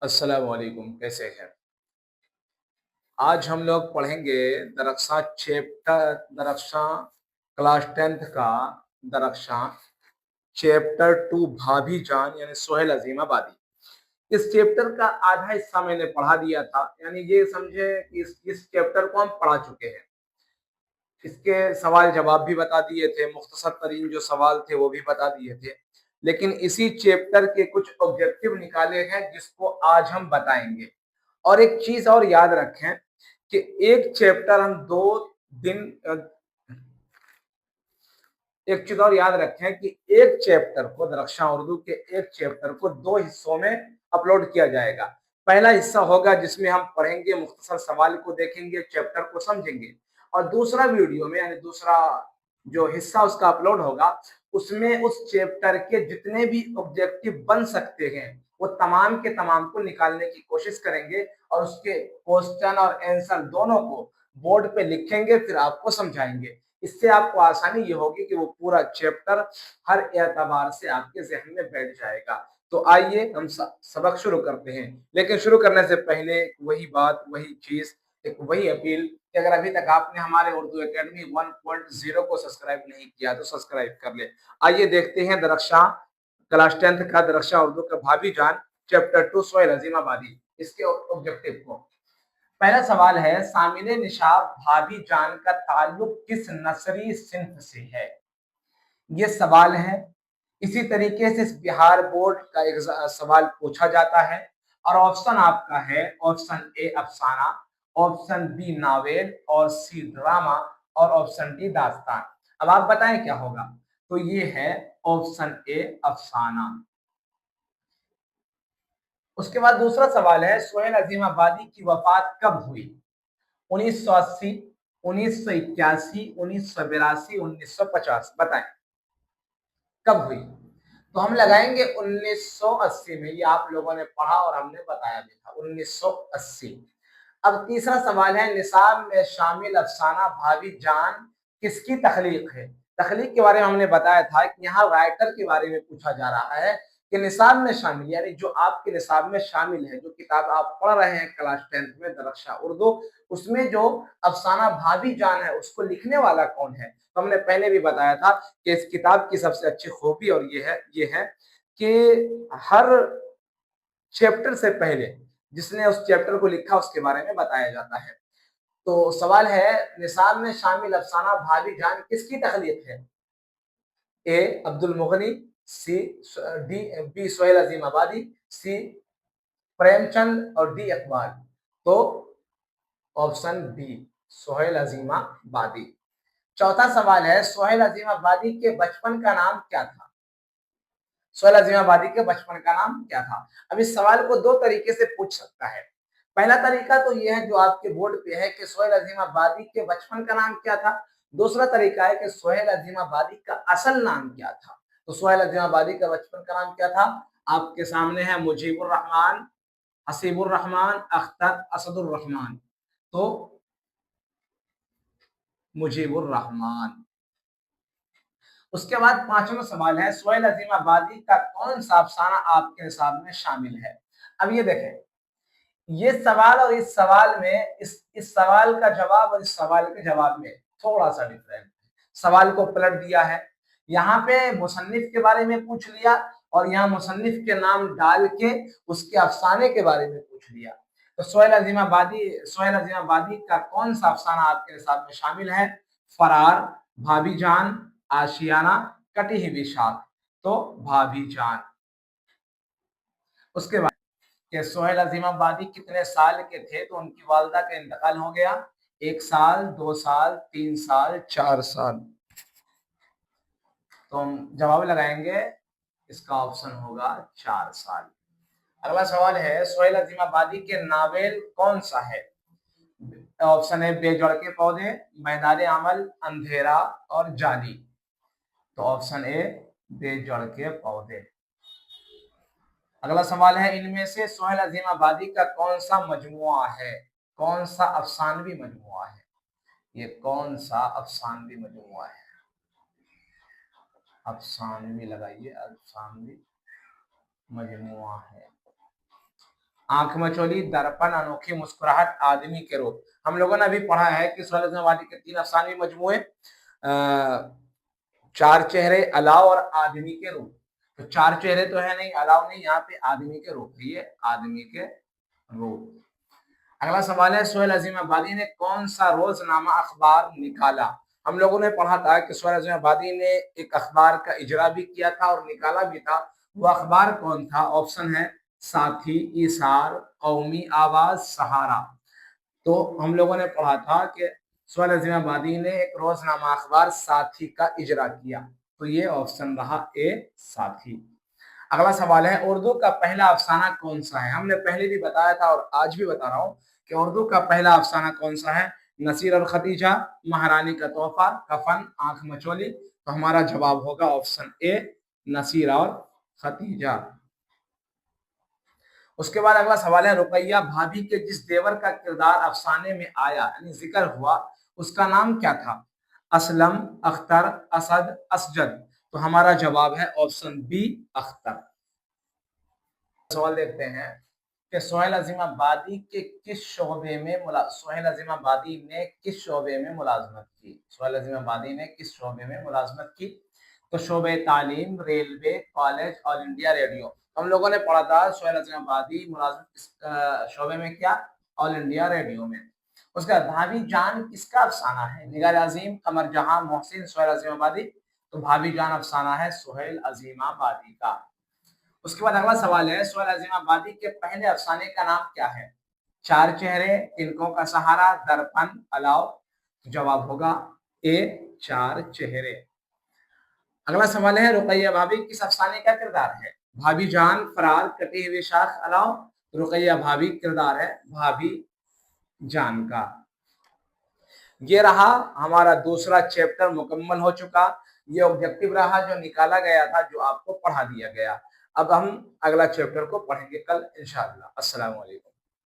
अस्सलाम वालेकुम, कैसे हैं? आज हम लोग पढ़ेंगे Darakhshan chapter Darakhshan class 10th का दरख्शां चैप्टर 2 भाभी जान यानी सोहेल अजीम आबादी। इस चैप्टर का आधा हिस्सा मैंने पढ़ा दिया था, यानी ये समझे कि इस चैप्टर को हम पढ़ा चुके हैं। इसके सवाल जवाब भी बता दिए थे, मुख्तसर तरीन जो सवाल थे वो भी बता दिए थे, लेकिन इसी चैप्टर के कुछ ऑब्जेक्टिव निकाले हैं जिसको आज हम बताएंगे। और एक चीज और याद रखें कि एक चैप्टर हम 2 दिन एक चीज और याद रखें कि एक चैप्टर को दरख्शां उर्दू के एक चैप्टर को 2 हिस्सों में अपलोड किया जाएगा। पहला हिस्सा होगा जिसमें हम पढ़ेंगे, मुख्तसर सवाल को देखेंगे, चैप्टर को समझेंगे, और दूसरा वीडियो में यानी दूसरा जो हिस्सा उसका अपलोड होगा उसमें उस चैप्टर के जितने भी ऑब्जेक्टिव बन सकते हैं वो तमाम के तमाम को निकालने की कोशिश करेंगे और उसके क्वेश्चन और आंसर दोनों को बोर्ड पे लिखेंगे, फिर आपको समझाएंगे। इससे आपको आसानी ये होगी कि वो पूरा चैप्टर हर एतबार से आपके जहन में बैठ जाएगा। तो आइए हम सबक शुरू करते हैं, लेकिन शुरू करने से पहले वही बात, वही चीज, एक वही अपील कि अगर अभी तक आपने हमारे उर्दू एकेडमी 1.0 को सब्सक्राइब नहीं किया तो सब्सक्राइब कर ले। आइए देखते हैं दरख्शां क्लास 10th का दरख्शां उर्दू का भाभी जान चैप्टर 2 सोहेल अजीम आबादी, इसके ऑब्जेक्टिव को। पहला सवाल है, सामिल निशाब भाभी जान का ताल्लुक किस नसरी सिंफ से है? ये सवाल है। इसी तरीके से बिहार बोर्ड का एक सवाल पूछा जाता है और ऑप्शन आपका है ऑप्शन ए अफसाना, ऑप्शन बी नावेल, और सी ड्रामा, और ऑप्शन डी दास्तान। अब आप बताएं क्या होगा? तो ये है ऑप्शन ए अफसाना। उसके बाद दूसरा सवाल है, सोहेल अजीम आबादी की वफात कब हुई? 1980, 1981, 1982, 1950, बताएं कब हुई? तो हम लगाएंगे 1980 में, ये आप लोगों ने पढ़ा और हमने बताया भी था 1980। अब तीसरा सवाल है, निसाब में शामिल अफसाना भाभी जान किसकी तखलीक है? तखलीक के बारे में हमने बताया था कि यहाँ राइटर के बारे में पूछा जा रहा है कि निसाब में शामिल यानी जो आपके निसाब में शामिल है, जो किताब आप पढ़ रहे हैं क्लास 10th में दरख्शां उर्दू, उसमें जो अफसाना भाभी जान है उसको लिखने वाला कौन है? तो हमने पहले भी बताया था कि इस किताब की सबसे अच्छी खूबी और ये है कि हर चैप्टर से पहले जिसने उस चैप्टर को लिखा उसके बारे में बताया जाता है। तो सवाल है, निसाब में शामिल अफसाना भाभी जान किसकी तखलीक है? ए अब्दुल मुगनी, C D B Sohail Azeem Abadi, C Premchand, और डी इकबाल। तो ऑप्शन बी सोहेल अजीम आबादी। चौथा सवाल है, सोहेल अजीम आबादी के बचपन का नाम क्या था? सोहेल अजीम आबादी के बचपन का नाम क्या था? अब इस सवाल को दो तरीके से पूछ सकता है। पहला तरीका तो यह है जो आपके बोर्ड पे है कि सोहेल अजीम आबादी के बचपन का नाम क्या था। दूसरा तरीका है कि सोहेल अजीम आबादी का असल नाम क्या था। तो सोहेल अजीम आबादी का बचपन का नाम क्या था? आपके सामने है मुजीबुर रहमान, हसीबुर रहमान, अख्तर, असदुर रहमान। तो मुजीबुर रहमान। उसके बाद पांचवा सवाल है, सोहेल अजीम आबादी का कौन सा अफसाना आपके निसाब में शामिल है? अब ये देखें, ये सवाल और इस सवाल में इस सवाल का जवाब और इस सवाल के जवाब में थोड़ा सा डिफरेंट है। सवाल को पलट दिया है, यहाँ पे मुसन्निफ के बारे में पूछ लिया और यहाँ मुसन्निफ के नाम डाल के उसके अफसाने के बारे में पूछ लिया। तो सोहेल अजीम आबादी का कौन सा अफसाना आपके निसाब में शामिल है? फरार, भाभी जान, आशियाना, कटी हुई शाख। तो भाभी जान। उसके बाद कि सोहेल अजीम आबादी कितने साल के थे? तो उनकी वालदा का इंतकाल हो गया। 1 साल, 2 साल, 3 साल, 4 साल। तो हम जवाब लगाएंगे, इसका ऑप्शन होगा 4 साल। अगला सवाल है, सोहेल अजीम आबादी के नावेल कौन सा है? ऑप्शन है बेजड़ के पौधे, मैदान अमल, अंधेरा, और जाली। तो ऑप्शन ए बेजड़ के पौधे। अगला सवाल है, इनमें से सोहेल अजीम आबादी का कौन सा मजमुआ है? कौन सा अफसानवी मजमुआ है? ये कौन सा अफसानवी मजमुआ है? अफसानवी लगाइए, अफसानवी मजमुआ है। आंख मचोली, दर्पण, अनोखी मुस्कुराहट, आदमी के रूप। हम लोगों ने अभी पढ़ा है कि सुहेल अजीम आबादी के 3 अफसानवी मजमूए चार चेहरे, अलाव और आदमी के रूप। तो चार चेहरे तो है नहीं, अलाव नहीं, यहाँ पे आदमी के रूप है, ये आदमी के रूप। अगला सवाल है सुहेल अजीम आबादी ने कौन सा रोजनामा अखबार निकाला। हम लोगों ने पढ़ा था कि सुहेल अजीम आबादी ने एक अखबार का इजरा भी किया था और निकाला भी था। वो अखबार कौन था? ऑप्शन है साथी, इसार, कौमी आवाज, सहारा। तो हम लोगों ने पढ़ा था कि सुहेल अजीम आबादी ने एक रोजनामा अखबार साथी का इजरा किया। तो ये ऑप्शन रहा ए, साथी। अगला सवाल है उर्दू का पहला अफसाना कौन सा है। हमने पहले भी बताया था और आज भी बता रहा हूं कि उर्दू का पहला अफसाना कौन सा है। नसीर और खतीजा, महारानी का तोहफा, कफन, आंख मचोली। तो हमारा जवाब होगा ऑप्शन ए, नसीर और खतीजा। उसके बाद अगला सवाल है रुकैया भाभी के जिस देवर का किरदार अफसाने में आया यानी जिक्र हुआ उसका नाम क्या था? असलम, अख्तर, असद, असजद। तो हमारा जवाब है ऑप्शन बी, अख्तर। सवाल देखते हैं कि सुहेल अजीम आबादी के किस शोबे में सुहेल अजीम आबादी ने किस शोबे में मुलाजमत की। सुहेल अजीम आबादी ने किस शोबे में मुलाजमत की? तो शोबे तालीम, railway, college, all India radio. हम लोगों ने पढ़ा था सुहेल अजीम आबादी मुलाजमत किस शोबे में किया? ऑल इंडिया रेडियो में। उसके बाद भाभी जान किसका अफसाना है? निगार अजीम, कमर जहां, मोहसिन, सुहेल अजीम आबादी। तो भाभी जान अफसाना है सुहेल अजीम आबादी का। उसके बाद अगला सवाल है सुहेल अजीम आबादी के पहले अफसाने का नाम क्या है? चार चेहरे, तिनकों का सहारा, दर्पण, अलाव। जवाब होगा ए, चार चेहरे। अगला सवाल है रुकैया भाभी किस अफसाने का किरदार है? भाभी जान, फरार, कटी हुई शाख, अलाव। रुकैया भाभी किरदार है भाभी जान का। ये रहा हमारा दूसरा चैप्टर मुकम्मल हो चुका। ये ऑब्जेक्टिव रहा जो निकाला गया था, जो आपको पढ़ा दिया गया। अब हम अगला चैप्टर को पढ़ेंगे कल इंशाअल्लाह। अस्सलाम वालेकुम।